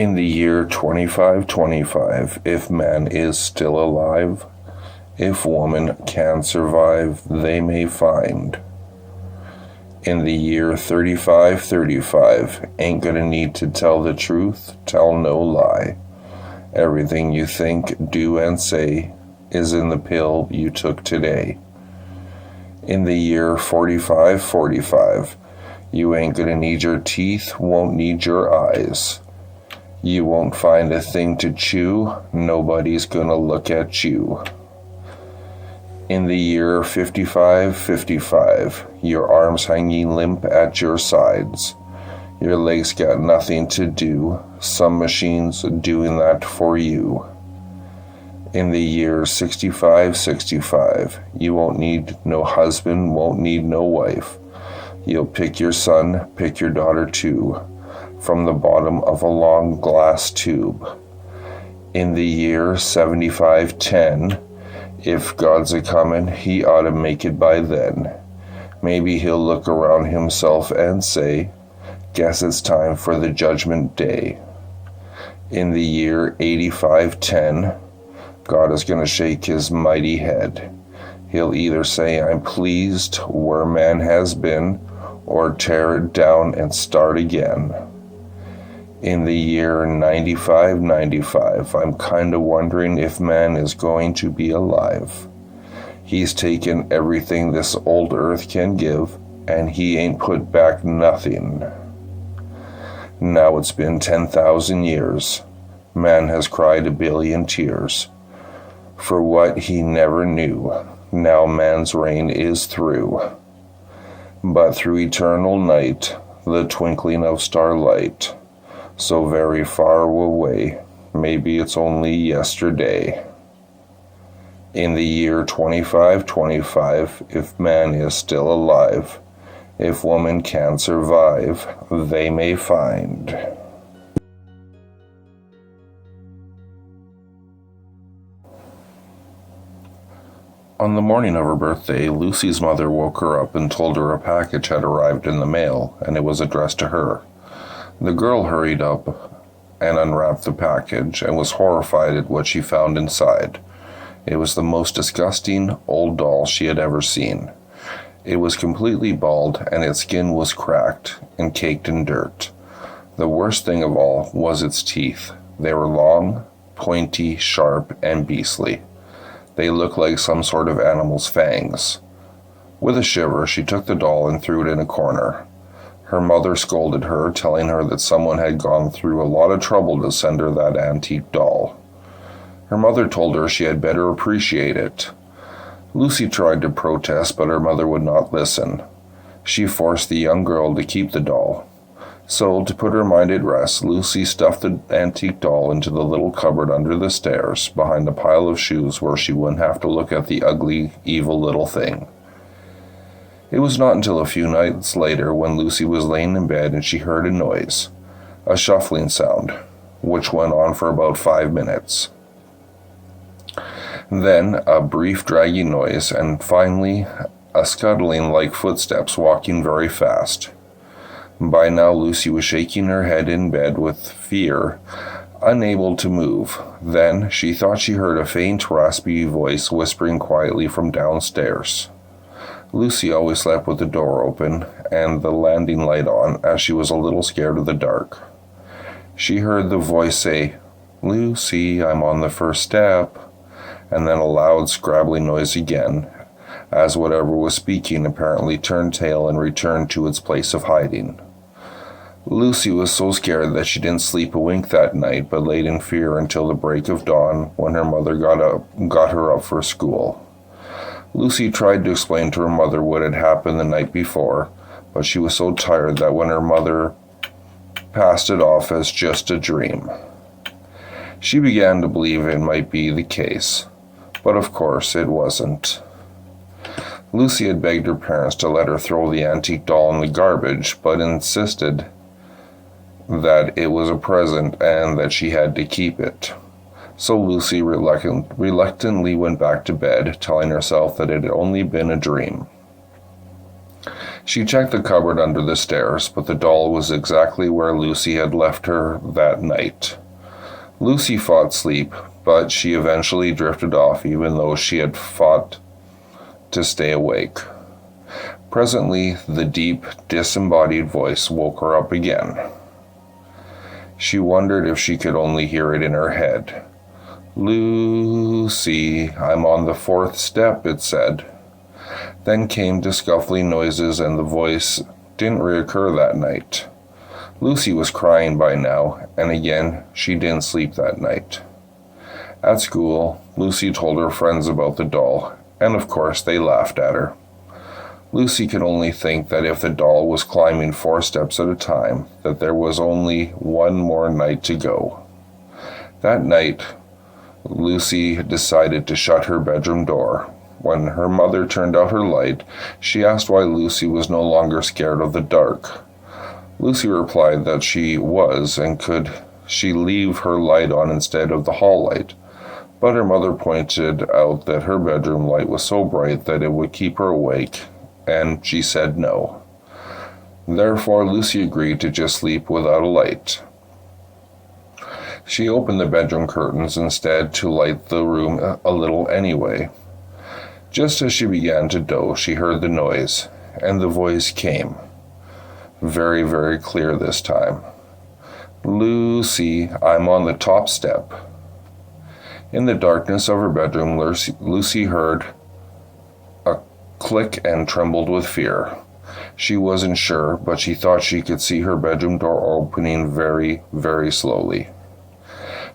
In the year 2525, if man is still alive, if woman can survive, they may find. In the year 3535, ain't gonna need to tell the truth, tell no lie. Everything you think, do, and say is in the pill you took today. In the year 4545, you ain't gonna need your teeth, won't need your eyes. You won't find a thing to chew, nobody's gonna look at you. In the year 5555, your arms hanging limp at your sides. Your legs got nothing to do, some machines doing that for you. In the year 6565, you won't need no husband, won't need no wife. You'll pick your son, pick your daughter too, from the bottom of a long glass tube. In the year 7510, if God's a-comin', he ought to make it by then. Maybe he'll look around himself and say, guess it's time for the judgment day. In the year 8510, God is going to shake his mighty head. He'll either say, I'm pleased where man has been, or tear it down and start again. In the year 9595, I'm kinda wondering if man is going to be alive. He's taken everything this old earth can give, and he ain't put back nothing. Now it's been 10,000 years. Man has cried a billion tears for what he never knew. Now man's reign is through. But through eternal night, the twinkling of starlight, so very far away, maybe it's only yesterday. In the year 2525, if man is still alive, if woman can survive, they may find. On the morning of her birthday, Lucy's mother woke her up and told her a package had arrived in the mail, and it was addressed to her. The girl hurried up and unwrapped the package and was horrified at what she found inside. It was the most disgusting old doll she had ever seen. It was completely bald and its skin was cracked and caked in dirt. The worst thing of all was its teeth. They were long, pointy, sharp, and beastly. They looked like some sort of animal's fangs. With a shiver, she took the doll and threw it in a corner. Her mother scolded her, telling her that someone had gone through a lot of trouble to send her that antique doll. Her mother told her she had better appreciate it. Lucy tried to protest, but her mother would not listen. She forced the young girl to keep the doll. So, to put her mind at rest, Lucy stuffed the antique doll into the little cupboard under the stairs, behind the pile of shoes where she wouldn't have to look at the ugly, evil little thing. It was not until a few nights later when Lucy was laying in bed and she heard a noise, a shuffling sound, which went on for about 5 minutes. Then a brief dragging noise, and finally a scuttling like footsteps walking very fast. By now Lucy was shaking her head in bed with fear, unable to move. Then she thought she heard a faint, raspy voice whispering quietly from downstairs. Lucy always slept with the door open and the landing light on, as she was a little scared of the dark. She heard the voice say, "Lucy, I'm on the first step," and then a loud, scrabbling noise again, as whatever was speaking apparently turned tail and returned to its place of hiding. Lucy was so scared that she didn't sleep a wink that night, but laid in fear until the break of dawn, when her mother got her up for school. Lucy tried to explain to her mother what had happened the night before, but she was so tired that when her mother passed it off as just a dream, she began to believe it might be the case, but of course it wasn't. Lucy had begged her parents to let her throw the antique doll in the garbage, but insisted that it was a present and that she had to keep it. So Lucy reluctantly went back to bed, telling herself that it had only been a dream. She checked the cupboard under the stairs, but the doll was exactly where Lucy had left her that night. Lucy fought sleep, but she eventually drifted off even though she had fought to stay awake. Presently, the deep, disembodied voice woke her up again. She wondered if she could only hear it in her head. "Lucy, I'm on the 4th step," it said. Then came scuffling noises, and the voice didn't reoccur that night. Lucy was crying by now, and again, she didn't sleep that night. At school, Lucy told her friends about the doll, and of course they laughed at her. Lucy could only think that if the doll was climbing 4 steps at a time, that there was only one more night to go. That night, Lucy decided to shut her bedroom door. When her mother turned out her light, she asked why Lucy was no longer scared of the dark. Lucy replied that she was, and could she leave her light on instead of the hall light. But her mother pointed out that her bedroom light was so bright that it would keep her awake, and she said no. Therefore, Lucy agreed to just sleep without a light. She opened the bedroom curtains instead to light the room a little anyway. Just as she began to doze, she heard the noise, and the voice came. Very, very clear this time. "Lucy, I'm on the top step." In the darkness of her bedroom, Lucy heard a click and trembled with fear. She wasn't sure, but she thought she could see her bedroom door opening very, very slowly.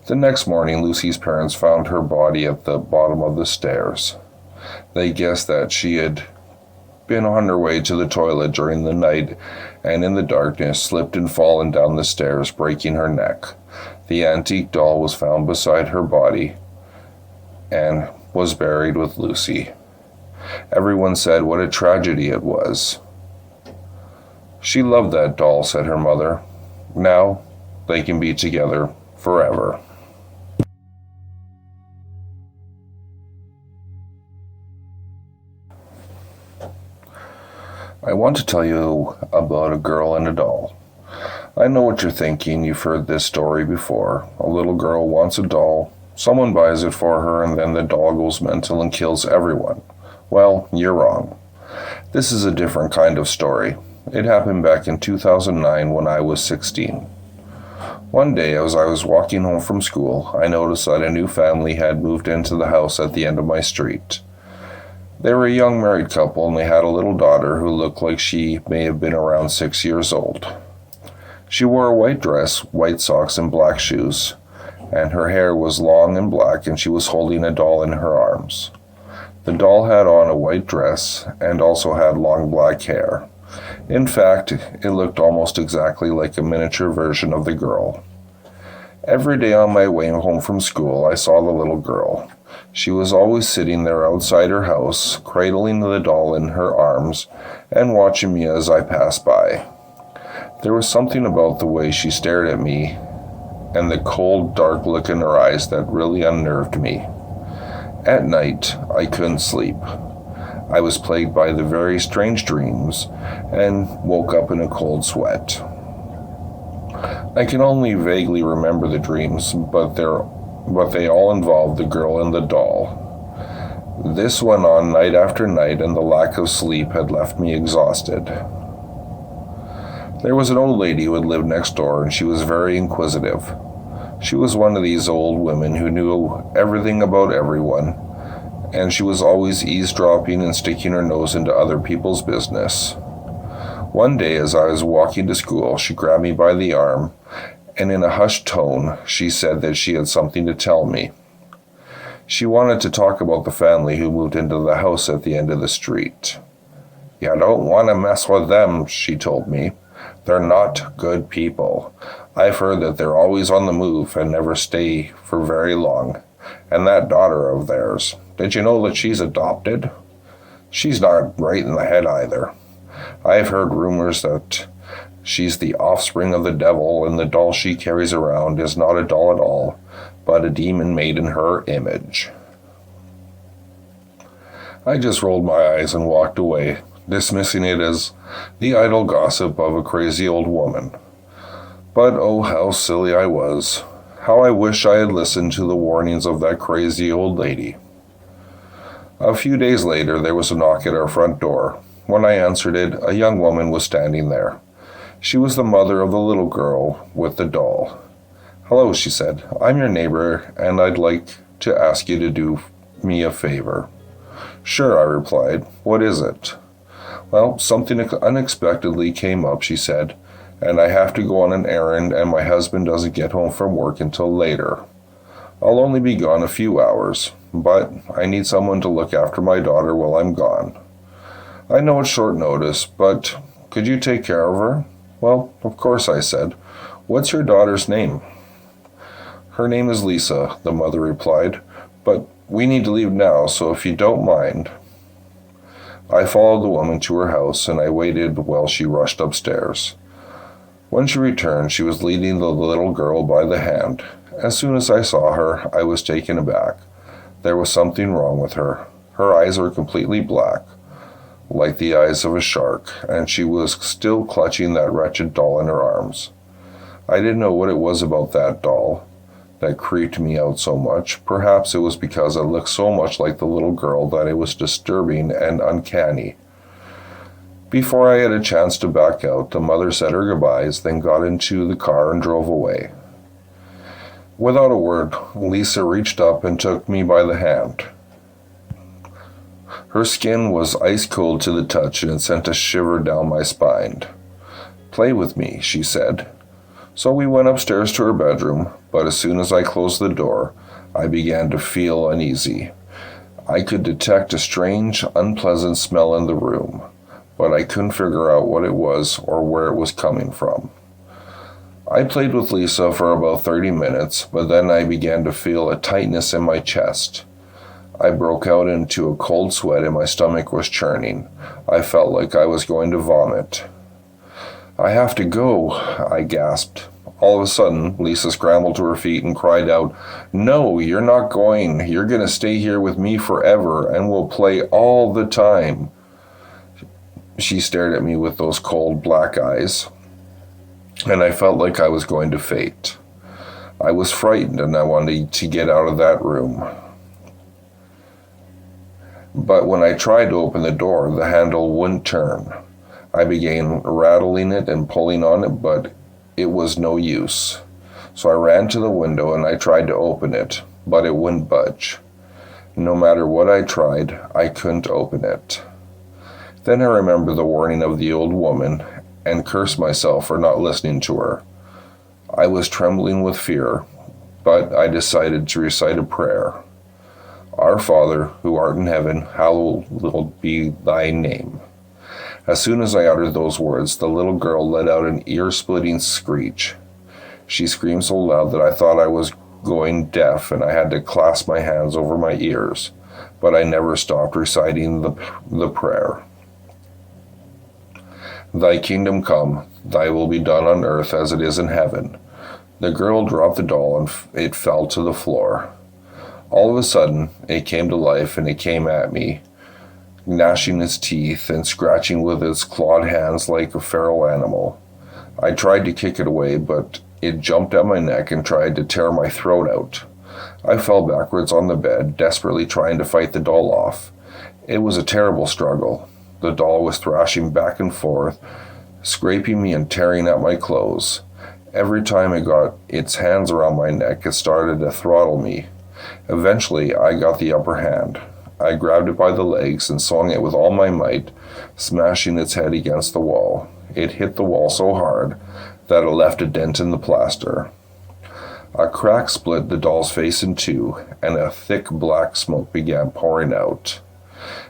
The next morning, Lucy's parents found her body at the bottom of the stairs. They guessed that she had been on her way to the toilet during the night, and in the darkness slipped and fallen down the stairs, breaking her neck. The antique doll was found beside her body and was buried with Lucy. Everyone said what a tragedy it was. "She loved that doll," said her mother. "Now they can be together forever." I want to tell you about a girl and a doll. I know what you're thinking. You've heard this story before. A little girl wants a doll. Someone buys it for her, and then the doll goes mental and kills everyone. Well, you're wrong. This is a different kind of story. It happened back in 2009 when I was 16. One day, as I was walking home from school, I noticed that a new family had moved into the house at the end of my street. They were a young married couple, and they had a little daughter who looked like she may have been around 6 years old. She wore a white dress, white socks, and black shoes, and her hair was long and black, and she was holding a doll in her arms. The doll had on a white dress and also had long black hair. In fact, it looked almost exactly like a miniature version of the girl. Every day on my way home from school, I saw the little girl. She was always sitting there outside her house, cradling the doll in her arms and watching me as I passed by. There was something about the way she stared at me and the cold, dark look in her eyes that really unnerved me. At night, I couldn't sleep. I was plagued by the very strange dreams and woke up in a cold sweat. I can only vaguely remember the dreams, but they all involved the girl and the doll. This went on night after night, and the lack of sleep had left me exhausted. There was an old lady who had lived next door, and she was very inquisitive. She was one of these old women who knew everything about everyone, and she was always eavesdropping and sticking her nose into other people's business. One day, as I was walking to school, she grabbed me by the arm, and in a hushed tone, she said that she had something to tell me. She wanted to talk about the family who moved into the house at the end of the street. "You don't want to mess with them," she told me. "They're not good people. I've heard that they're always on the move and never stay for very long. And that daughter of theirs, did you know that she's adopted? She's not right in the head either. I've heard rumors that she's the offspring of the devil, and the doll she carries around is not a doll at all, but a demon made in her image." I just rolled my eyes and walked away, dismissing it as the idle gossip of a crazy old woman. But oh, how silly I was. How I wish I had listened to the warnings of that crazy old lady. A few days later, there was a knock at our front door. When I answered it, a young woman was standing there. She was the mother of the little girl with the doll. "Hello," she said. "I'm your neighbor, and I'd like to ask you to do me a favor." "Sure," I replied. "What is it?" "Well, something unexpectedly came up," she said, "and I have to go on an errand, and my husband doesn't get home from work until later. I'll only be gone a few hours, but I need someone to look after my daughter while I'm gone. I know it's short notice, but could you take care of her?" "Well, of course," I said. "What's your daughter's name?" "Her name is Lisa," the mother replied, "but we need to leave now, so if you don't mind." I followed the woman to her house, and I waited while she rushed upstairs. When she returned, she was leading the little girl by the hand. As soon as I saw her, I was taken aback. There was something wrong with her. Her eyes were completely black, like the eyes of a shark, and she was still clutching that wretched doll in her arms. I didn't know what it was about that doll that creeped me out so much. Perhaps it was because it looked so much like the little girl that it was disturbing and uncanny. Before I had a chance to back out, the mother said her goodbyes, then got into the car and drove away. Without a word, Lisa reached up and took me by the hand. Her skin was ice cold to the touch, and it sent a shiver down my spine. "Play with me," she said. So we went upstairs to her bedroom, but as soon as I closed the door, I began to feel uneasy. I could detect a strange, unpleasant smell in the room, but I couldn't figure out what it was or where it was coming from. I played with Lisa for about 30 minutes, but then I began to feel a tightness in my chest. I broke out into a cold sweat and my stomach was churning. I felt like I was going to vomit. "I have to go," I gasped. All of a sudden, Lisa scrambled to her feet and cried out, "No, you're not going. You're going to stay here with me forever, and we'll play all the time." She stared at me with those cold black eyes, and I felt like I was going to faint. I was frightened, and I wanted to get out of that room. But when I tried to open the door, the handle wouldn't turn. I began rattling it and pulling on it, but it was no use. So I ran to the window and I tried to open it, but it wouldn't budge. No matter what I tried, I couldn't open it. Then I remembered the warning of the old woman and cursed myself for not listening to her. I was trembling with fear, but I decided to recite a prayer. "Our Father, who art in heaven, hallowed be thy name." As soon as I uttered those words, the little girl let out an ear-splitting screech. She screamed so loud that I thought I was going deaf, and I had to clasp my hands over my ears, but I never stopped reciting the prayer. "Thy kingdom come, thy will be done on earth as it is in heaven." The girl dropped the doll and it fell to the floor. All of a sudden, it came to life and it came at me, gnashing its teeth and scratching with its clawed hands like a feral animal. I tried to kick it away, but it jumped at my neck and tried to tear my throat out. I fell backwards on the bed, desperately trying to fight the doll off. It was a terrible struggle. The doll was thrashing back and forth, scraping me and tearing at my clothes. Every time it got its hands around my neck, it started to throttle me. Eventually, I got the upper hand. I grabbed it by the legs and swung it with all my might, smashing its head against the wall. It hit the wall so hard that it left a dent in the plaster. A crack split the doll's face in two, and a thick black smoke began pouring out.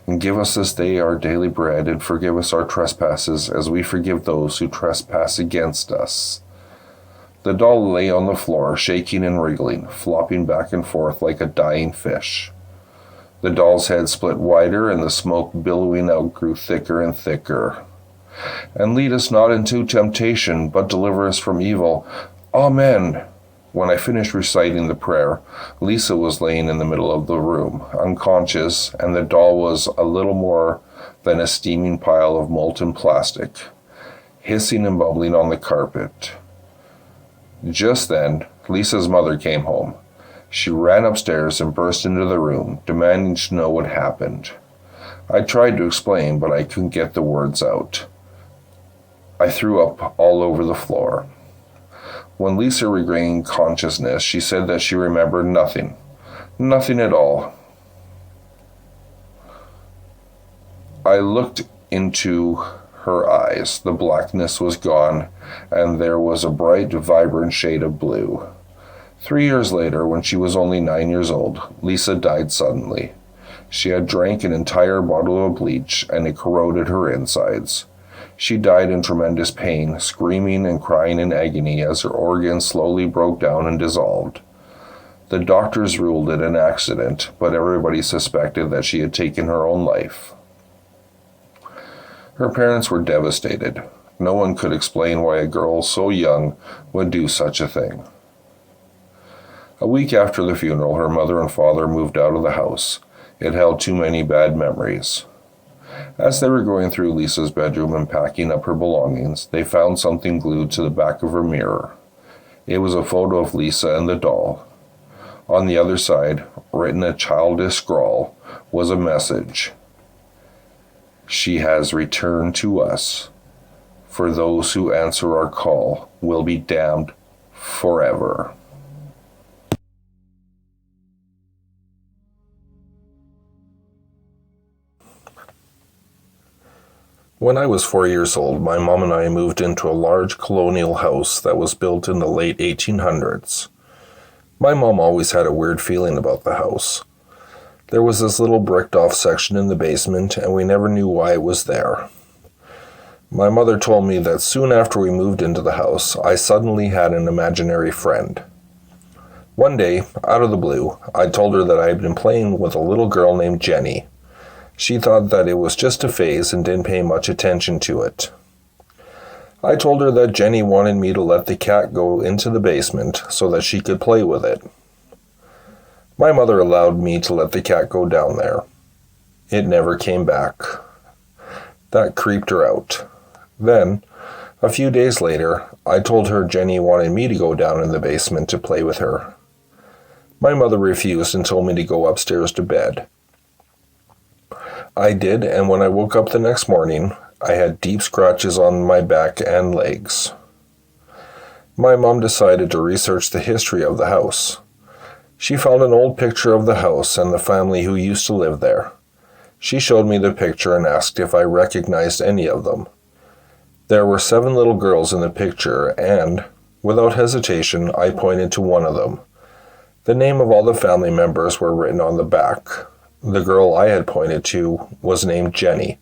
"And give us this day our daily bread, and forgive us our trespasses, as we forgive those who trespass against us." The doll lay on the floor, shaking and wriggling, flopping back and forth like a dying fish. The doll's head split wider, and the smoke billowing out grew thicker and thicker. "And lead us not into temptation, but deliver us from evil. Amen." When I finished reciting the prayer, Lisa was laying in the middle of the room, unconscious, and the doll was a little more then a steaming pile of molten plastic, hissing and bubbling on the carpet. Just then, Lisa's mother came home. She ran upstairs and burst into the room, demanding to know what happened. I tried to explain, but I couldn't get the words out. I threw up all over the floor. When Lisa regained consciousness, she said that she remembered nothing. Nothing at all. I looked into her eyes. The blackness was gone, and there was a bright, vibrant shade of blue. 3 years later, when she was only 9 years old, Lisa died suddenly. She had drank an entire bottle of bleach, and it corroded her insides. She died in tremendous pain, screaming and crying in agony as her organs slowly broke down and dissolved. The doctors ruled it an accident, but everybody suspected that she had taken her own life. Her parents were devastated. No one could explain why a girl so young would do such a thing. A week after the funeral, her mother and father moved out of the house. It held too many bad memories. As they were going through Lisa's bedroom and packing up her belongings, they found something glued to the back of her mirror. It was a photo of Lisa and the doll. On the other side, written in a childish scrawl, was a message. She has returned to us. For those who answer our call will be damned forever. When I was 4 years old, my mom and I moved into a large colonial house that was built in the late 1800s. My mom always had a weird feeling about the house. There was this little bricked-off section in the basement, and we never knew why it was there. My mother told me that soon after we moved into the house, I suddenly had an imaginary friend. One day, out of the blue, I told her that I had been playing with a little girl named Jenny. She thought that it was just a phase and didn't pay much attention to it. I told her that Jenny wanted me to let the cat go into the basement so that she could play with it. My mother allowed me to let the cat go down there. It never came back. That creeped her out. Then, a few days later, I told her Jenny wanted me to go down in the basement to play with her. My mother refused and told me to go upstairs to bed. I did, and when I woke up the next morning, I had deep scratches on my back and legs. My mom decided to research the history of the house. She found an old picture of the house and the family who used to live there. She showed me the picture and asked if I recognized any of them. There were 7 little girls in the picture, and, without hesitation, I pointed to one of them. The name of all the family members were written on the back. The girl I had pointed to was named Jenny.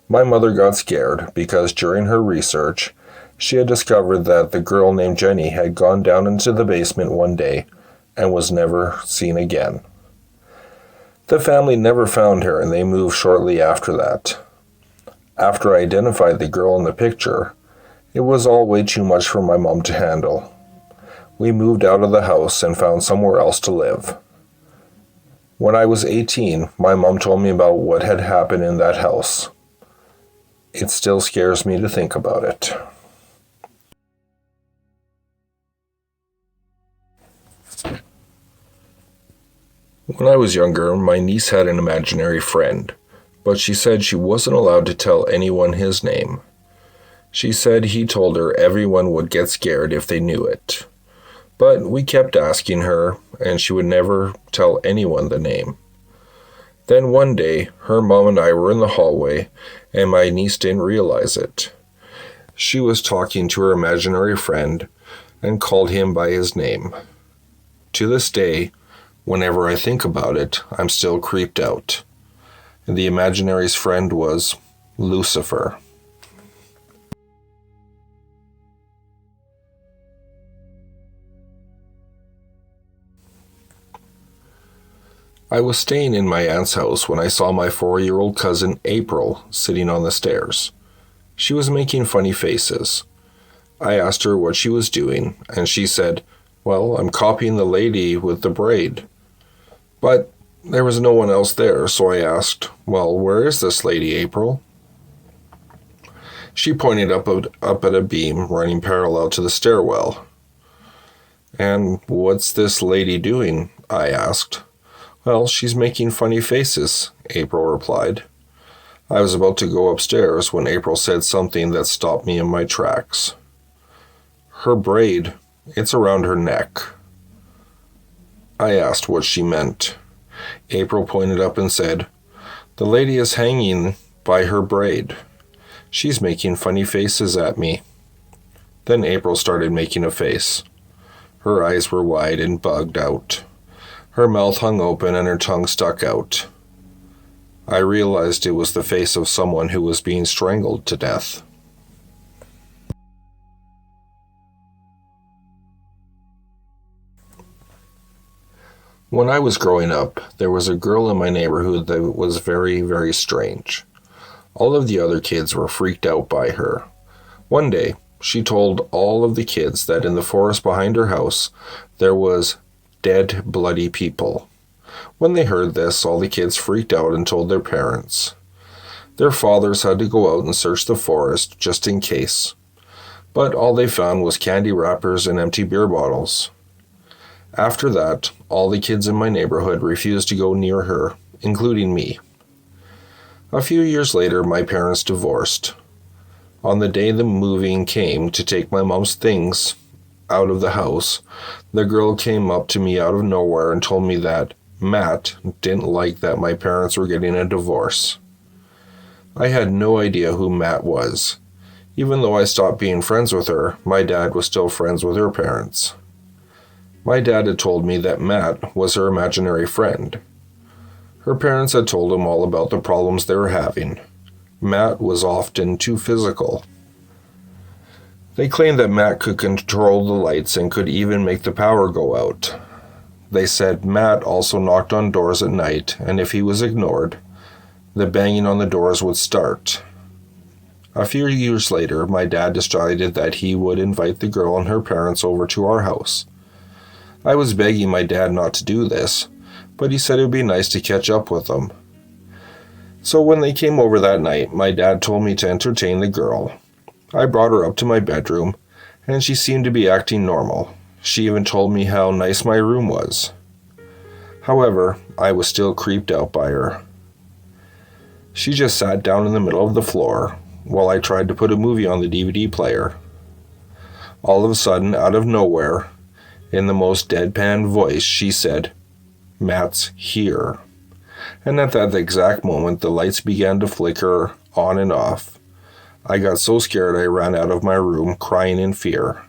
My mother got scared because during her research, she had discovered that the girl named Jenny had gone down into the basement one day and was never seen again. The family never found her, and they moved shortly after that. After I identified the girl in the picture, it was all way too much for my mom to handle. We moved out of the house and found somewhere else to live. When I was 18, my mom told me about what had happened in that house. It still scares me to think about it. When I was younger, my niece had an imaginary friend, but she said she wasn't allowed to tell anyone his name. She said he told her everyone would get scared if they knew it. But we kept asking her, and she would never tell anyone the name. Then one day, her mom and I were in the hallway, and my niece didn't realize it. She was talking to her imaginary friend and called him by his name. To this day, whenever I think about it, I'm still creeped out. The imaginary's friend was Lucifer. I was staying in my aunt's house when I saw my 4-year-old cousin April sitting on the stairs. She was making funny faces. I asked her what she was doing, and she said, "Well, I'm copying the lady with the braid." But There was no one else there, so I asked, "Well, where is this lady, April?" She pointed up at a beam running parallel to the stairwell. "And what's this lady doing?" I asked. "Well, she's making funny faces," April replied. I was about to go upstairs when April said something that stopped me in my tracks. "Her braid, it's around her neck." I asked what she meant. April pointed up and said, "The lady is hanging by her braid. She's making funny faces at me." Then April started making a face. Her eyes were wide and bugged out. Her mouth hung open and her tongue stuck out. I realized it was the face of someone who was being strangled to death. When I was growing up, there was a girl in my neighborhood that was very, very strange. All of the other kids were freaked out by her. One day, she told all of the kids that in the forest behind her house, there was dead, bloody people. When they heard this, all the kids freaked out and told their parents. Their fathers had to go out and search the forest just in case. But all they found was candy wrappers and empty beer bottles. After that, all the kids in my neighborhood refused to go near her, including me. A few years later, my parents divorced. On the day the moving came to take my mom's things out of the house, the girl came up to me out of nowhere and told me that Matt didn't like that my parents were getting a divorce. I had no idea who Matt was. Even though I stopped being friends with her, my dad was still friends with her parents. My dad had told me that Matt was her imaginary friend. Her parents had told him all about the problems they were having. Matt was often too physical. They claimed that Matt could control the lights and could even make the power go out. They said Matt also knocked on doors at night, and if he was ignored, the banging on the doors would start. A few years later, my dad decided that he would invite the girl and her parents over to our house. I was begging my dad not to do this, but he said it would be nice to catch up with them. So when they came over that night, my dad told me to entertain the girl. I brought her up to my bedroom, and she seemed to be acting normal. She even told me how nice my room was. However, I was still creeped out by her. She just sat down in the middle of the floor while I tried to put a movie on the DVD player. All of a sudden, out of nowhere, in the most deadpan voice, she said, "Matt's here." And at that exact moment, the lights began to flicker on and off. I got so scared I ran out of my room, crying in fear.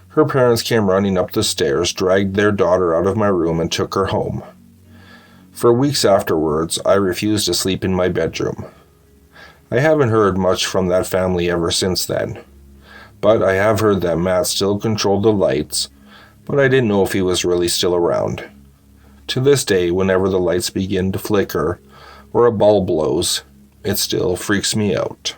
Her parents came running up the stairs, dragged their daughter out of my room, and took her home. For weeks afterwards, I refused to sleep in my bedroom. I haven't heard much from that family ever since then. But I have heard that Matt still controlled the lights, but I didn't know if he was really still around. To this day, whenever the lights begin to flicker or a bulb blows, it still freaks me out.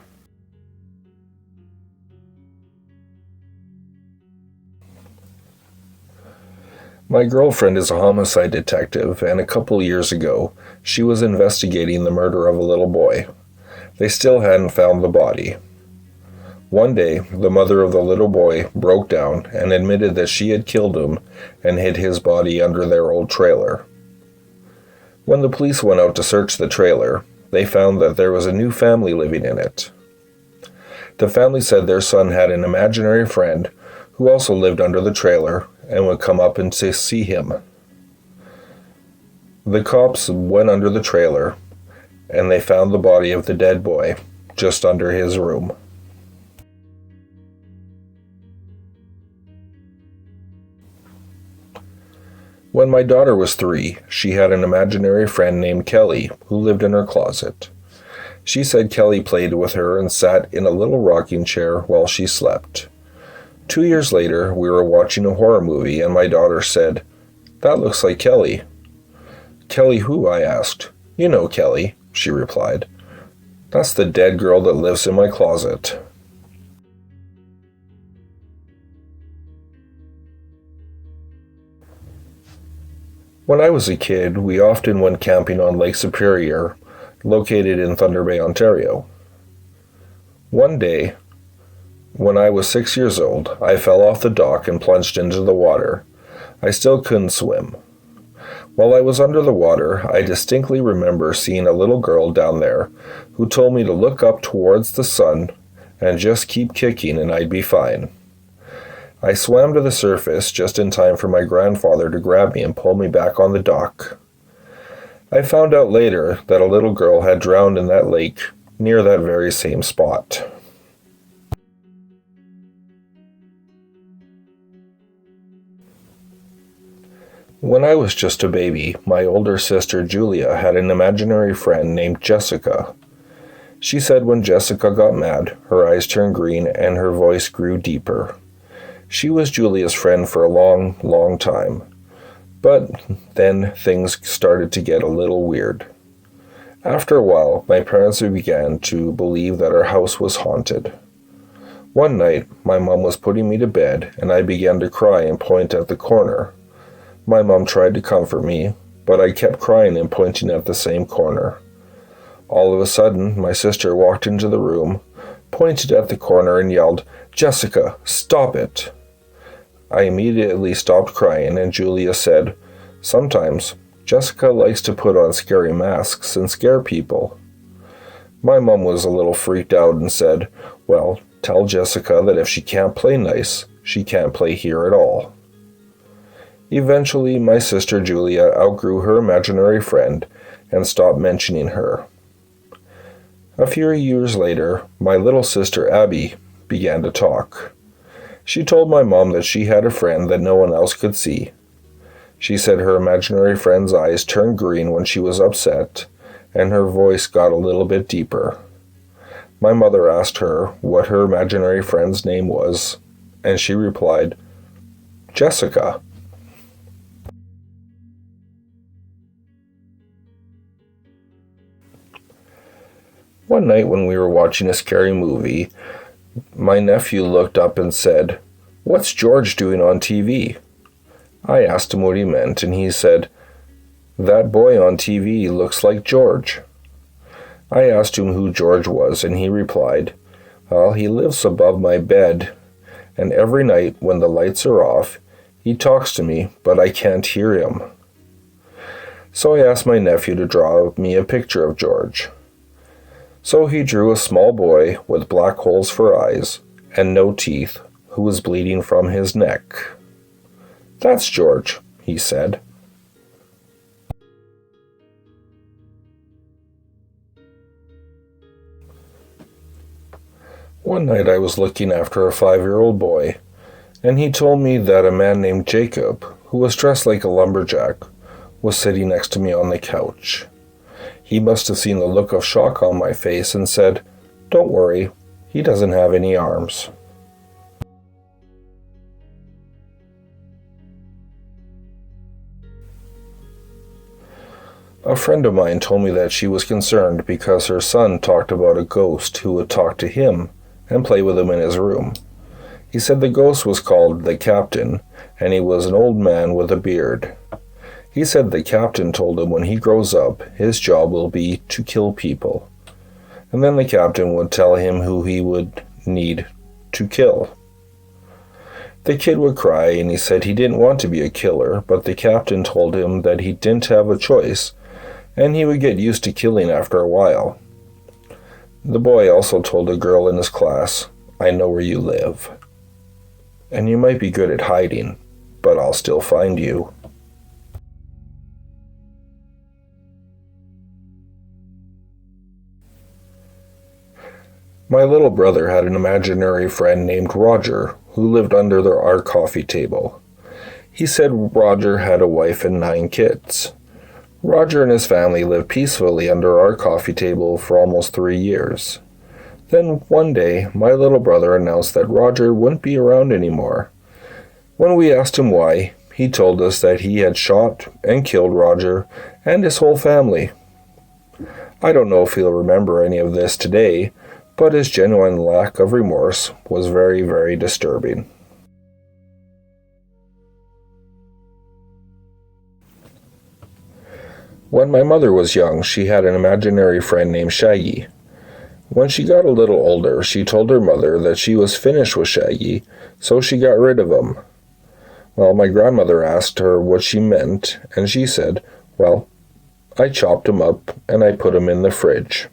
My girlfriend is a homicide detective, and a couple years ago, she was investigating the murder of a little boy. They still hadn't found the body. One day, the mother of the little boy broke down and admitted that she had killed him and hid his body under their old trailer. When the police went out to search the trailer, they found that there was a new family living in it. The family said their son had an imaginary friend who also lived under the trailer and would come up and see him. The cops went under the trailer, and they found the body of the dead boy just under his room. When my daughter was 3, she had an imaginary friend named Kelly who lived in her closet. She said Kelly played with her and sat in a little rocking chair while she slept. 2 years later, we were watching a horror movie, and my daughter said, "That looks like Kelly." "Kelly who?" I asked. "You know Kelly," she replied. "That's the dead girl that lives in my closet." When I was a kid, we often went camping on Lake Superior, located in Thunder Bay, Ontario. One day, when I was 6 years old, I fell off the dock and plunged into the water. I still couldn't swim. While I was under the water, I distinctly remember seeing a little girl down there who told me to look up towards the sun and just keep kicking and I'd be fine. I swam to the surface just in time for my grandfather to grab me and pull me back on the dock. I found out later that a little girl had drowned in that lake near that very same spot. When I was just a baby, my older sister Julia had an imaginary friend named Jessica. She said when Jessica got mad, her eyes turned green and her voice grew deeper. She was Julia's friend for a long, long time. But then things started to get a little weird. After a while, my parents began to believe that our house was haunted. One night, my mom was putting me to bed, and I began to cry and point at the corner. My mom tried to comfort me, but I kept crying and pointing at the same corner. All of a sudden, my sister walked into the room, pointed at the corner, and yelled, "Jessica, stop it!" I immediately stopped crying, and Julia said, "Sometimes Jessica likes to put on scary masks and scare people." My mom was a little freaked out and said, "Well, tell Jessica that if she can't play nice, she can't play here at all." Eventually, my sister Julia outgrew her imaginary friend and stopped mentioning her. A few years later, my little sister Abby began to talk. She told my mom that she had a friend that no one else could see. She said her imaginary friend's eyes turned green when she was upset, and her voice got a little bit deeper. My mother asked her what her imaginary friend's name was, and she replied, "Jessica." One night when we were watching a scary movie, my nephew looked up and said, "What's George doing on TV?" I asked him what he meant, and he said, "That boy on TV looks like George." I asked him who George was, and he replied, "Well, he lives above my bed, and every night when the lights are off, he talks to me, but I can't hear him." So I asked my nephew to draw me a picture of George. So he drew a small boy with black holes for eyes and no teeth who was bleeding from his neck. "That's George," he said. One night I was looking after a 5-year-old boy, and he told me that a man named Jacob, who was dressed like a lumberjack, was sitting next to me on the couch. He must have seen the look of shock on my face and said, "Don't worry, he doesn't have any arms." A friend of mine told me that she was concerned because her son talked about a ghost who would talk to him and play with him in his room. He said the ghost was called the Captain, and he was an old man with a beard. He said the captain told him when he grows up, his job will be to kill people. And then the captain would tell him who he would need to kill. The kid would cry, and he said he didn't want to be a killer, but the captain told him that he didn't have a choice, and he would get used to killing after a while. The boy also told a girl in his class, "I know where you live. And you might be good at hiding, but I'll still find you." My little brother had an imaginary friend named Roger, who lived under our coffee table. He said Roger had a wife and 9 kids. Roger and his family lived peacefully under our coffee table for almost 3 years. Then one day, my little brother announced that Roger wouldn't be around anymore. When we asked him why, he told us that he had shot and killed Roger and his whole family. I don't know if he'll remember any of this today, but his genuine lack of remorse was very, very disturbing. When my mother was young, she had an imaginary friend named Shaggy. When she got a little older, she told her mother that she was finished with Shaggy, so she got rid of him. Well, my grandmother asked her what she meant, and she said, "Well, I chopped him up and I put him in the fridge."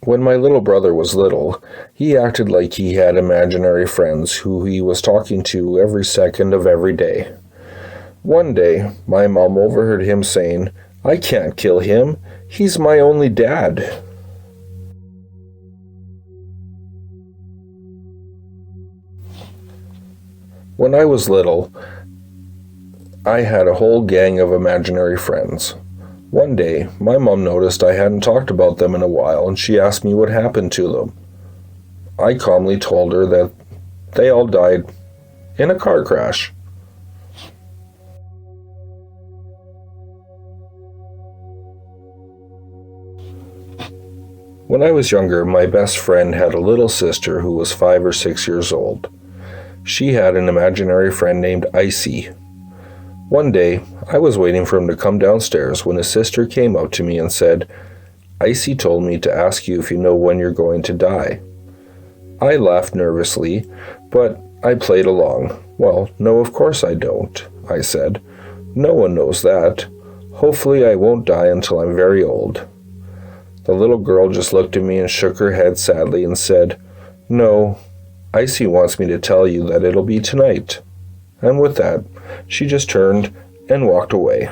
When my little brother was little, he acted like he had imaginary friends who he was talking to every second of every day. One day, my mom overheard him saying, "I can't kill him. He's my only dad." When I was little, I had a whole gang of imaginary friends. One day, my mom noticed I hadn't talked about them in a while, and she asked me what happened to them. I calmly told her that they all died in a car crash. When I was younger, my best friend had a little sister who was 5 or 6 years old. She had an imaginary friend named Icy. One day, I was waiting for him to come downstairs when his sister came up to me and said, "Icy told me to ask you if you know when you're going to die." I laughed nervously, but I played along. "Well, no, of course I don't," I said. "No one knows that. Hopefully I won't die until I'm very old." The little girl just looked at me and shook her head sadly and said, "No, Icy wants me to tell you that it'll be tonight." And with that, she just turned and walked away.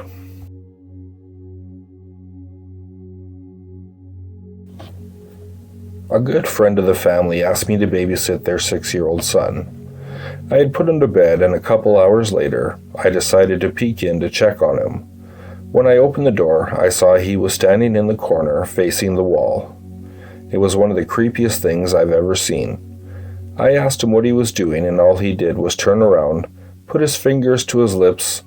A good friend of the family asked me to babysit their 6-year-old son. I had put him to bed, and a couple hours later, I decided to peek in to check on him. When I opened the door, I saw he was standing in the corner facing the wall. It was one of the creepiest things I've ever seen. I asked him what he was doing, and all he did was turn around, put his fingers to his lips,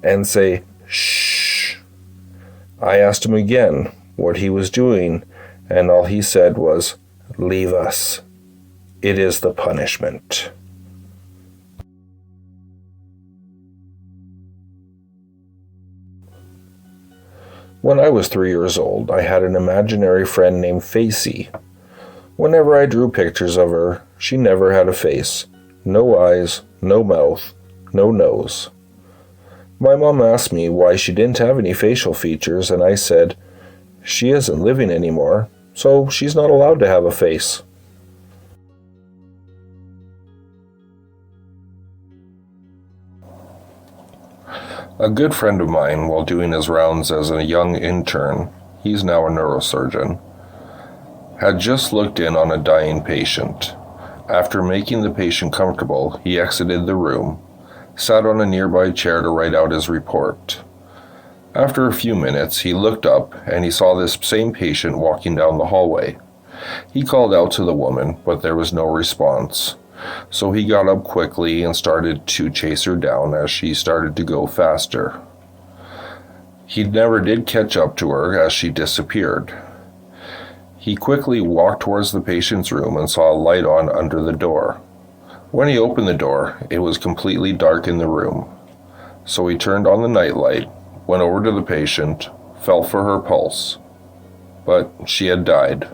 and say, "Shh." I asked him again what he was doing, and all he said was, "Leave us. It is the punishment." When I was 3 years old, I had an imaginary friend named Facey. Whenever I drew pictures of her, she never had a face. No eyes, no mouth, no nose. My mom asked me why she didn't have any facial features, and I said, "She isn't living anymore, so she's not allowed to have a face." A good friend of mine, while doing his rounds as a young intern, he's now a neurosurgeon, had just looked in on a dying patient. After making the patient comfortable, he exited the room, sat on a nearby chair to write out his report. After a few minutes, he looked up and he saw this same patient walking down the hallway. He called out to the woman, but there was no response. So he got up quickly and started to chase her down as she started to go faster. He never did catch up to her as she disappeared. He quickly walked towards the patient's room and saw a light on under the door. When he opened the door, it was completely dark in the room. So he turned on the nightlight, went over to the patient, felt for her pulse. But she had died,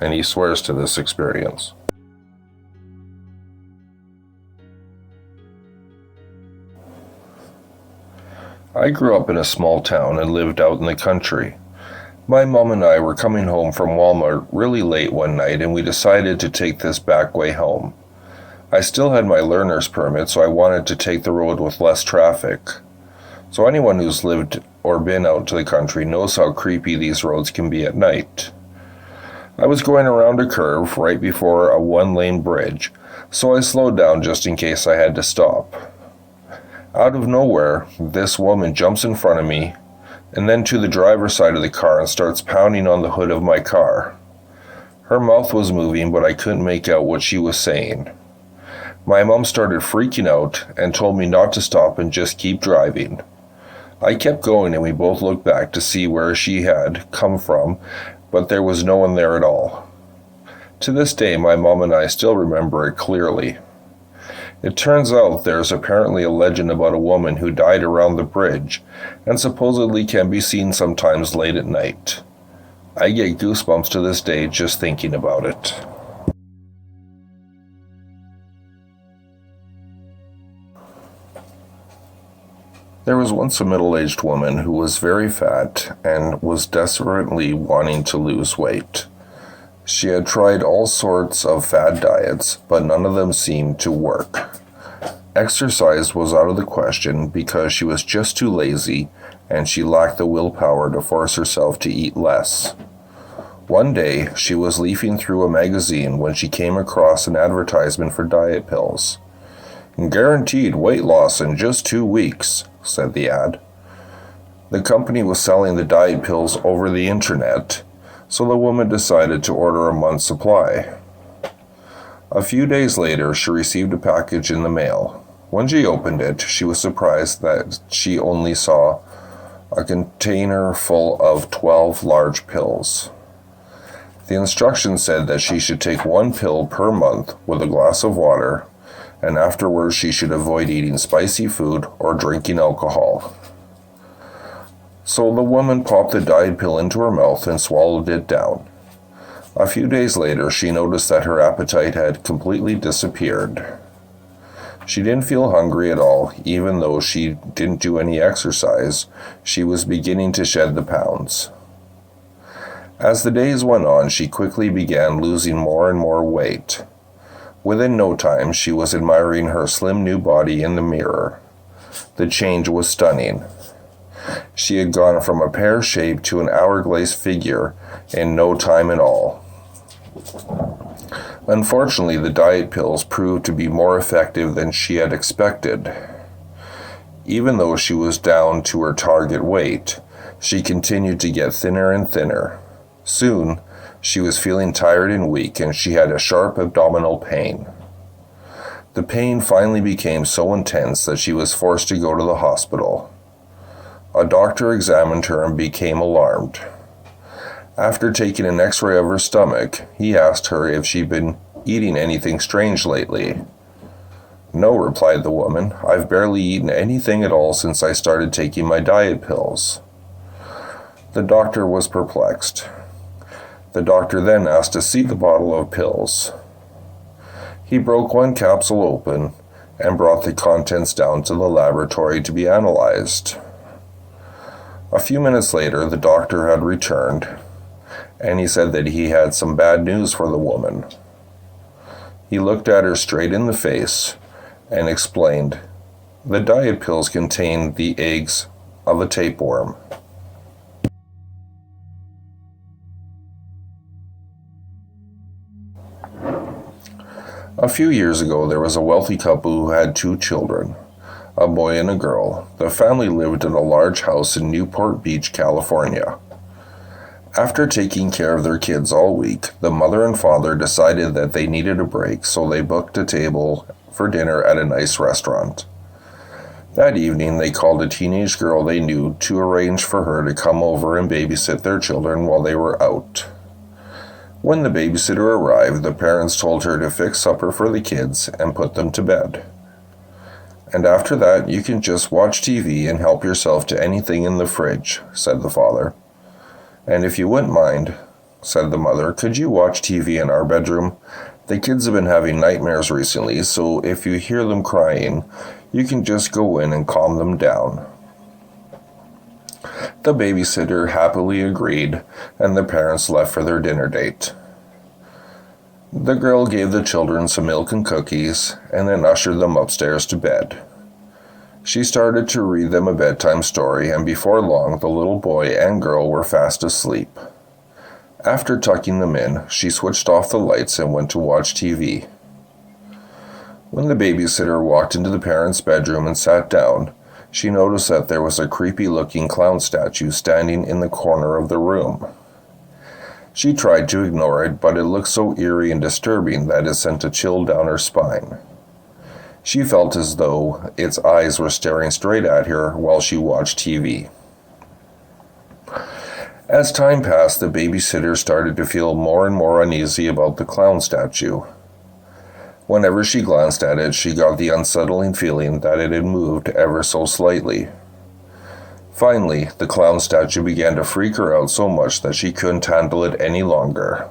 and he swears to this experience. I grew up in a small town and lived out in the country. My mom and I were coming home from Walmart really late one night, and we decided to take this back way home. I still had my learner's permit, so I wanted to take the road with less traffic. So anyone who's lived or been out to the country knows how creepy these roads can be at night. I was going around a curve right before a one-lane bridge, so I slowed down just in case I had to stop. Out of nowhere, this woman jumps in front of me, and then to the driver's side of the car and starts pounding on the hood of my car. Her mouth was moving, but I couldn't make out what she was saying. My mom started freaking out and told me not to stop and just keep driving. I kept going, and we both looked back to see where she had come from, but there was no one there at all. To this day, my mom and I still remember it clearly. It turns out there's apparently a legend about a woman who died around the bridge and supposedly can be seen sometimes late at night. I get goosebumps to this day just thinking about it. There was once a middle-aged woman who was very fat and was desperately wanting to lose weight. She had tried all sorts of fad diets, but none of them seemed to work. Exercise was out of the question because she was just too lazy and she lacked the willpower to force herself to eat less. One day, she was leafing through a magazine when she came across an advertisement for diet pills. "Guaranteed weight loss in just 2 weeks," said the ad. The company was selling the diet pills over the internet, so the woman decided to order a month's supply. A few days later, she received a package in the mail. When she opened it, she was surprised that she only saw a container full of 12 large pills. The instructions said that she should take 1 pill per month with a glass of water, and afterwards she should avoid eating spicy food or drinking alcohol. So the woman popped the diet pill into her mouth and swallowed it down. A few days later, she noticed that her appetite had completely disappeared. She didn't feel hungry at all, even though she didn't do any exercise. She was beginning to shed the pounds. As the days went on, she quickly began losing more and more weight. Within no time, she was admiring her slim new body in the mirror. The change was stunning. She had gone from a pear shape to an hourglass figure in no time at all. Unfortunately, the diet pills proved to be more effective than she had expected. Even though she was down to her target weight, she continued to get thinner and thinner. Soon, she was feeling tired and weak, and she had a sharp abdominal pain. The pain finally became so intense that she was forced to go to the hospital. A doctor examined her and became alarmed. After taking an x-ray of her stomach, he asked her if she'd been eating anything strange lately. "No," replied the woman. "I've barely eaten anything at all since I started taking my diet pills." The doctor was perplexed. The doctor then asked to see the bottle of pills. He broke 1 capsule open and brought the contents down to the laboratory to be analyzed. A few minutes later, the doctor had returned, and he said that he had some bad news for the woman. He looked at her straight in the face and explained, "The diet pills contain the eggs of a tapeworm." A few years ago, there was a wealthy couple who had 2 children, a boy and a girl. The family lived in a large house in Newport Beach, California. After taking care of their kids all week, the mother and father decided that they needed a break, so they booked a table for dinner at a nice restaurant. That evening, they called a teenage girl they knew to arrange for her to come over and babysit their children while they were out. When the babysitter arrived, the parents told her to fix supper for the kids and put them to bed. "And after that, you can just watch TV and help yourself to anything in the fridge," said the father. "And if you wouldn't mind," said the mother, "could you watch TV in our bedroom? The kids have been having nightmares recently, so if you hear them crying, you can just go in and calm them down." The babysitter happily agreed, and the parents left for their dinner date. The girl gave the children some milk and cookies, and then ushered them upstairs to bed. She started to read them a bedtime story, and before long, the little boy and girl were fast asleep. After tucking them in, she switched off the lights and went to watch TV. When the babysitter walked into the parents' bedroom and sat down, she noticed that there was a creepy-looking clown statue standing in the corner of the room. She tried to ignore it, but it looked so eerie and disturbing that it sent a chill down her spine. She felt as though its eyes were staring straight at her while she watched TV. As time passed, the babysitter started to feel more and more uneasy about the clown statue. Whenever she glanced at it, she got the unsettling feeling that it had moved ever so slightly. Finally, the clown statue began to freak her out so much that she couldn't handle it any longer.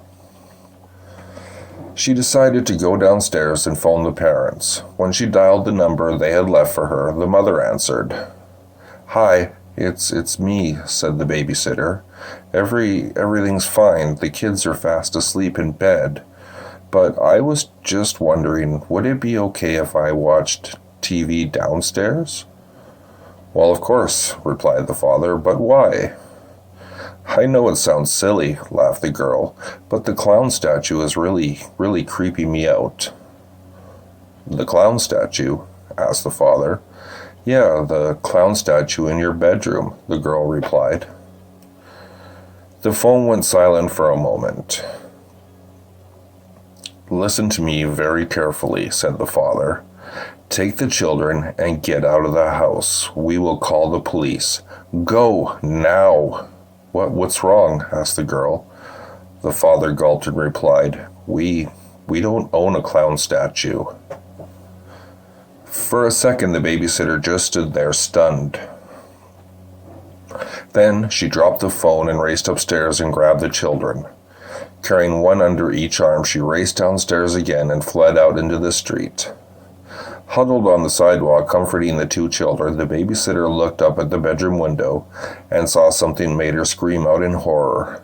She decided to go downstairs and phone the parents. When she dialed the number they had left for her, the mother answered. "Hi, it's me," said the babysitter. Everything's fine. The kids are fast asleep in bed. But I was just wondering, would it be okay if I watched TV downstairs? "Well, of course," replied the father, "but why?" "I know it sounds silly," laughed the girl, "but the clown statue is really creeping me out." "The clown statue?" asked the father. "Yeah, the clown statue in your bedroom," the girl replied. The phone went silent for a moment. "Listen to me very carefully," said the father. "Take the children and get out of the house. We will call the police. Go, now!" What's wrong?" asked the girl. The father gulped and replied, We don't own a clown statue." For a second, the babysitter just stood there stunned. Then she dropped the phone and raced upstairs and grabbed the children. Carrying one under each arm, she raced downstairs again and fled out into the street. Huddled on the sidewalk, comforting the two children, the babysitter looked up at the bedroom window and saw something made her scream out in horror.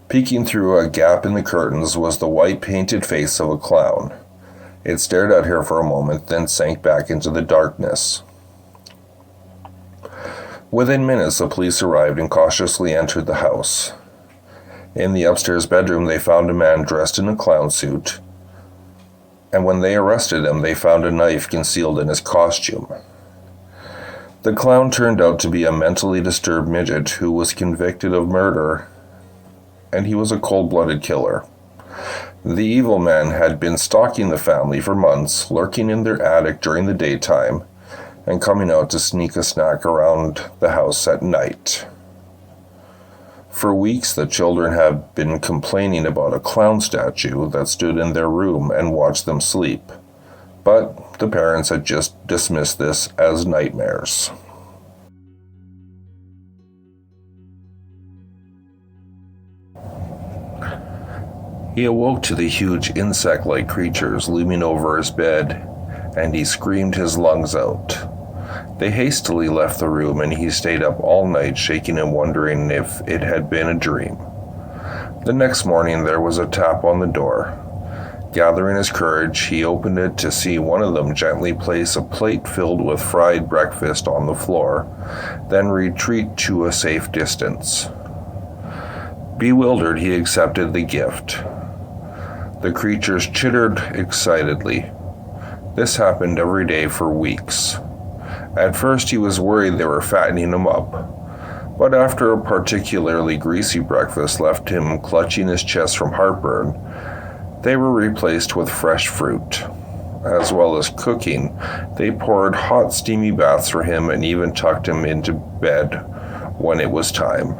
Peeking through a gap in the curtains was the white painted face of a clown. It stared at her for a moment, then sank back into the darkness. Within minutes, the police arrived and cautiously entered the house. In the upstairs bedroom, they found a man dressed in a clown suit, and when they arrested him, they found a knife concealed in his costume. The clown turned out to be a mentally disturbed midget who was convicted of murder, and he was a cold-blooded killer. The evil man had been stalking the family for months, lurking in their attic during the daytime, and coming out to sneak a snack around the house at night. For weeks, the children had been complaining about a clown statue that stood in their room and watched them sleep, but the parents had just dismissed this as nightmares. He awoke to the huge insect-like creatures looming over his bed, and he screamed his lungs out. They hastily left the room, and he stayed up all night shaking and wondering if it had been a dream. The next morning there was a tap on the door. Gathering his courage, he opened it to see one of them gently place a plate filled with fried breakfast on the floor, then retreat to a safe distance. Bewildered, he accepted the gift. The creatures chittered excitedly. This happened every day for weeks. At first he was worried they were fattening him up, but after a particularly greasy breakfast left him clutching his chest from heartburn, they were replaced with fresh fruit. As well as cooking, they poured hot steamy baths for him and even tucked him into bed when it was time.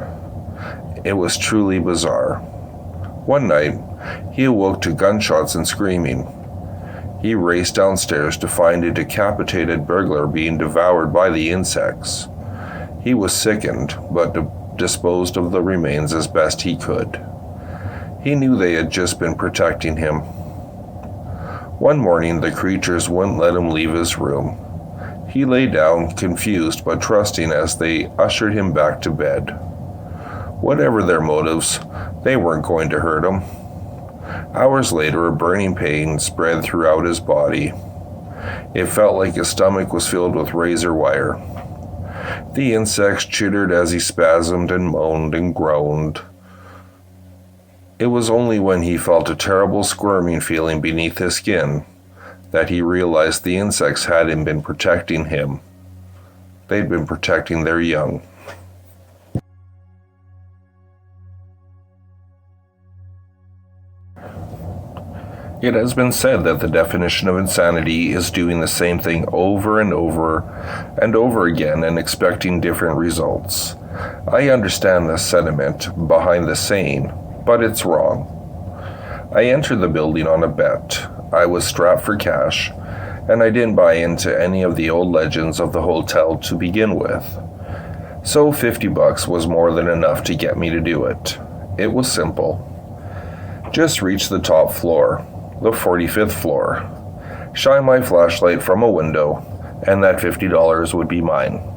It was truly bizarre. One night, he awoke to gunshots and screaming. He raced downstairs to find a decapitated burglar being devoured by the insects. He was sickened, but disposed of the remains as best he could. He knew they had just been protecting him. One morning, the creatures wouldn't let him leave his room. He lay down, confused but trusting as they ushered him back to bed. Whatever their motives, they weren't going to hurt him. Hours later, a burning pain spread throughout his body. It felt like his stomach was filled with razor wire. The insects chittered as he spasmed and moaned and groaned. It was only when he felt a terrible squirming feeling beneath his skin that he realized the insects hadn't been protecting him. They'd been protecting their young. It has been said that the definition of insanity is doing the same thing over and over and over again and expecting different results. I understand the sentiment behind the saying, but it's wrong. I entered the building on a bet. I was strapped for cash, and I didn't buy into any of the old legends of the hotel to begin with. So $50 was more than enough to get me to do it. It was simple. Just reach the top floor, the 45th floor, shine my flashlight from a window, and that $50 would be mine.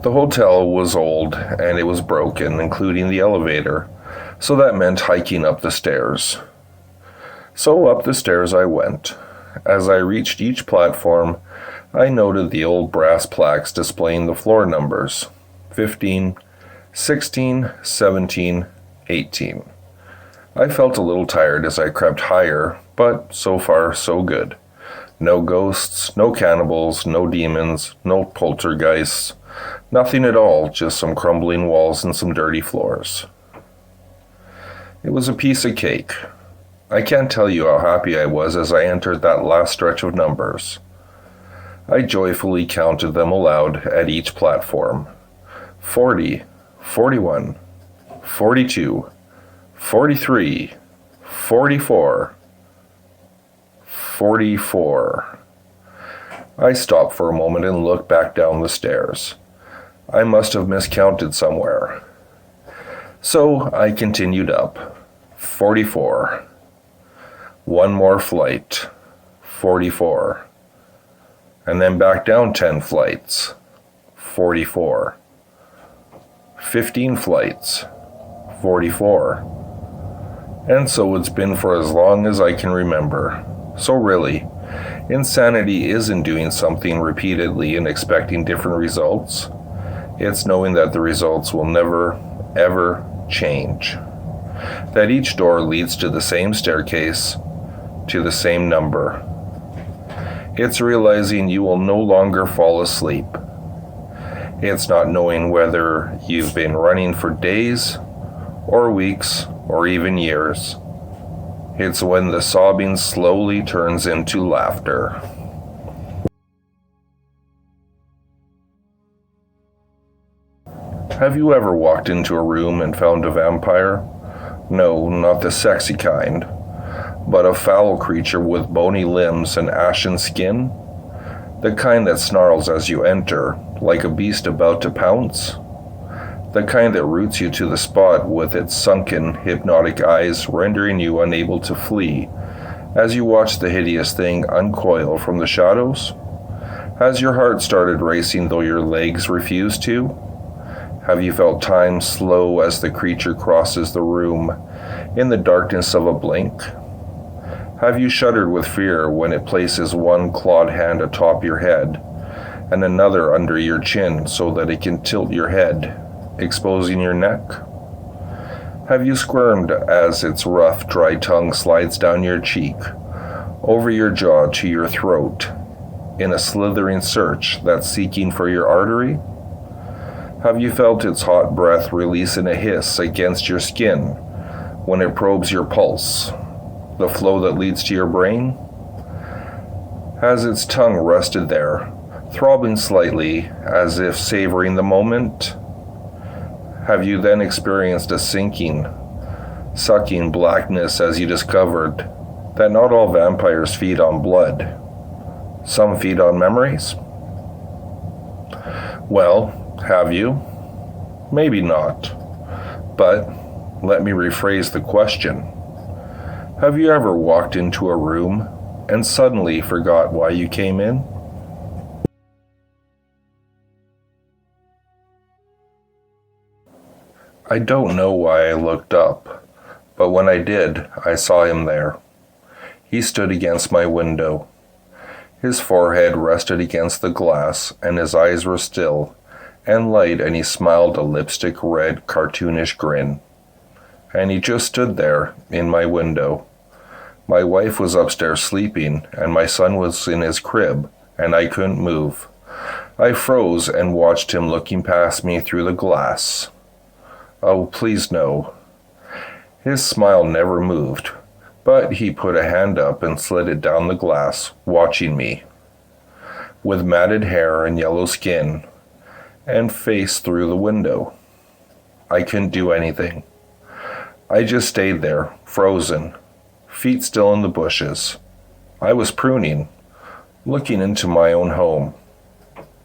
The hotel was old and it was broken, including the elevator, so that meant hiking up the stairs. So up the stairs I went. As I reached each platform, I noted the old brass plaques displaying the floor numbers: 15, 16, 17, 18. I felt a little tired as I crept higher, but so far so good. No ghosts, no cannibals, no demons, no poltergeists, nothing at all, just some crumbling walls and some dirty floors. It was a piece of cake. I can't tell you how happy I was as I entered that last stretch of numbers. I joyfully counted them aloud at each platform. 40, 41, 42, 43, 44, 44. I stopped for a moment and looked back down the stairs. I must have miscounted somewhere. So I continued up. 44. One more flight. 44. And then back down 10 flights. 44. 15 flights. 44. And so it's been for as long as I can remember. So really, insanity isn't doing something repeatedly and expecting different results. It's knowing that the results will never, ever change. That each door leads to the same staircase, to the same number. It's realizing you will no longer fall asleep. It's not knowing whether you've been running for days, or weeks, or even years. It's when the sobbing slowly turns into laughter. Have you ever walked into a room and found a vampire? No, not the sexy kind, but a foul creature with bony limbs and ashen skin? The kind that snarls as you enter, like a beast about to pounce? The kind that roots you to the spot with its sunken, hypnotic eyes, rendering you unable to flee as you watch the hideous thing uncoil from the shadows? Has your heart started racing though your legs refuse to? Have you felt time slow as the creature crosses the room in the darkness of a blink? Have you shuddered with fear when it places one clawed hand atop your head and another under your chin so that it can tilt your head, exposing your neck? Have you squirmed as its rough, dry tongue slides down your cheek, over your jaw to your throat, in a slithering search that's seeking for your artery? Have you felt its hot breath release in a hiss against your skin when it probes your pulse, the flow that leads to your brain? Has its tongue rested there, throbbing slightly as if savoring the moment? Have you then experienced a sinking, sucking blackness as you discovered that not all vampires feed on blood? Some feed on memories? Well, have you? Maybe not. But let me rephrase the question. Have you ever walked into a room and suddenly forgot why you came in? I don't know why I looked up, but when I did, I saw him there. He stood against my window. His forehead rested against the glass, and his eyes were still and light, and he smiled a lipstick-red, cartoonish grin. And he just stood there, in my window. My wife was upstairs sleeping, and my son was in his crib, and I couldn't move. I froze and watched him looking past me through the glass. Oh, please no. His smile never moved, but he put a hand up and slid it down the glass, watching me. With matted hair and yellow skin, and face through the window. I couldn't do anything. I just stayed there, frozen, feet still in the bushes. I was pruning, looking into my own home,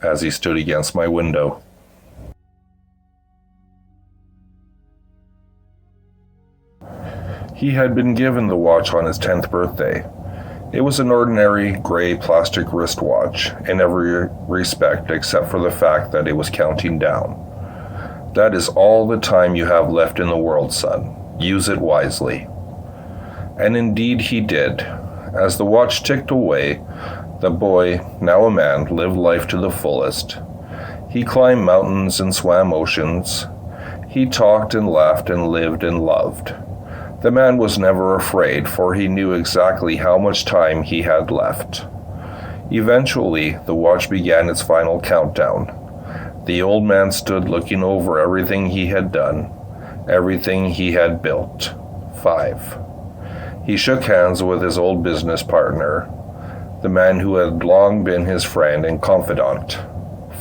as he stood against my window. He had been given the watch on his 10th birthday. It was an ordinary gray plastic wristwatch in every respect except for the fact that it was counting down. That is all the time you have left in the world, son. Use it wisely. And indeed he did. As the watch ticked away, the boy, now a man, lived life to the fullest. He climbed mountains and swam oceans. He talked and laughed and lived and loved. The man was never afraid, for he knew exactly how much time he had left. Eventually, the watch began its final countdown. The old man stood looking over everything he had done, everything he had built. 5. He shook hands with his old business partner, the man who had long been his friend and confidant.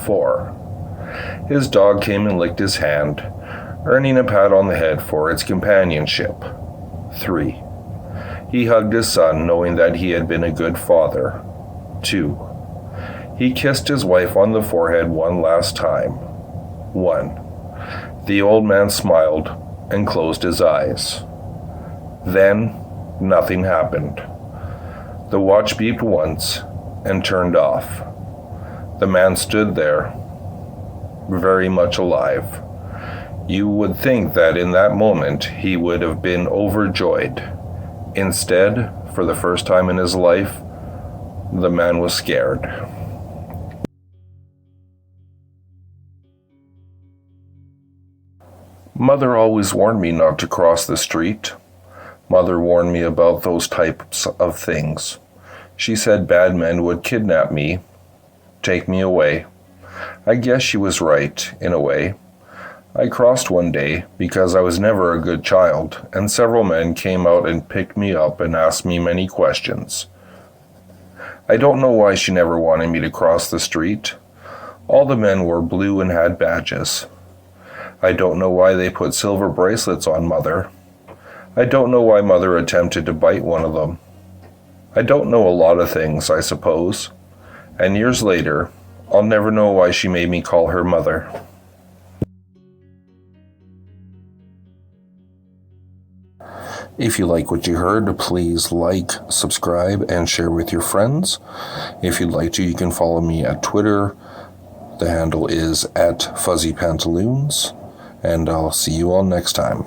4. His dog came and licked his hand, earning a pat on the head for its companionship. 3. He hugged his son, knowing that he had been a good father. 2. He kissed his wife on the forehead one last time. 1. The old man smiled and closed his eyes. Then, nothing happened. The watch beeped once and turned off. The man stood there, very much alive. You would think that in that moment he would have been overjoyed. Instead, for the first time in his life, the man was scared. Mother always warned me not to cross the street. Mother warned me about those types of things. She said bad men would kidnap me, take me away. I guess she was right, in a way. I crossed one day because I was never a good child, and several men came out and picked me up and asked me many questions. I don't know why she never wanted me to cross the street. All the men were blue and had badges. I don't know why they put silver bracelets on Mother. I don't know why Mother attempted to bite one of them. I don't know a lot of things, I suppose. And years later, I'll never know why she made me call her Mother. If you like what you heard, please like, subscribe, and share with your friends. If you'd like to, you can follow me at Twitter. The handle is @FuzzyPantaloons. And I'll see you all next time.